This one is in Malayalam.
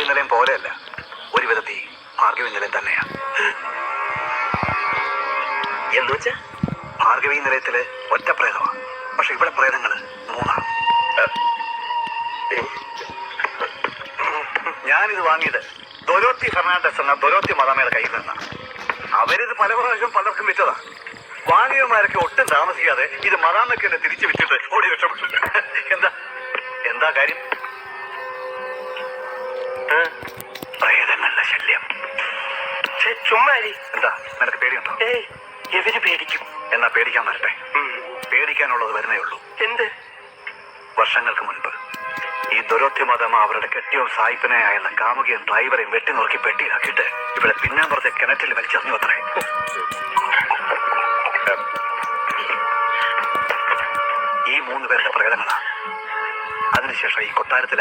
നിലയം പോലെയല്ല, ഒരു വിധത്തിൽ ഭാർഗവി നിലയം തന്നെയാ. എന്ന് വെച്ചാ ഭാർഗവി നിലയത്തില് ഒറ്റ പ്രേതമാണ്, പക്ഷെ ഇവിടെ പ്രേതങ്ങള് 3. ഞാനിത് വാങ്ങിയത് ദൊരോത്തി ഫെർണാണ്ടസ് എന്ന ദൊരോത്തി മദാമയുടെ കയ്യിൽ നിന്നാണ്. അവരിത് പല പ്രാവശ്യം പലർക്കും വിറ്റതാ. വാങ്ങിയവന്മാരൊക്കെ ഒട്ടും താമസിക്കാതെ ഇത് മദാമയ്ക്ക് തന്നെ തിരിച്ചു വിറ്റിട്ട് ഓടി രക്ഷപ്പെട്ടു. എന്താ കാര്യം? പ്രേതങ്ങളുടെ ശല്യം. ചുമ്മാരി. എന്താ, നിനക്ക് പേടിയുണ്ടോ? എവര് പേടിക്കും? എന്നാ പേടിക്കാൻ വരട്ടെ. പേടിക്കാനുള്ളത് വരുന്നേ ഉള്ളൂ. എന്ത്? വർഷങ്ങൾക്ക് മുൻപ് ഈ ദൊരോത്തി മദാമ അവരുടെ കെട്ടിയോ സായിപ്പനായുള്ള കാമുകിയും ഡ്രൈവറെയും വെട്ടി നുറുക്കി പെട്ടിയിലാക്കിയിട്ട് ഇവിടെ പിന്നാമ്പുറത്തെ കിണറ്റിൽ വലിച്ചെറിഞ്ഞു അത്രേ. ഈ 3 പേരുടെ പ്രകടനങ്ങളാണ്. അതിനുശേഷം ഈ കൊട്ടാരത്തിൽ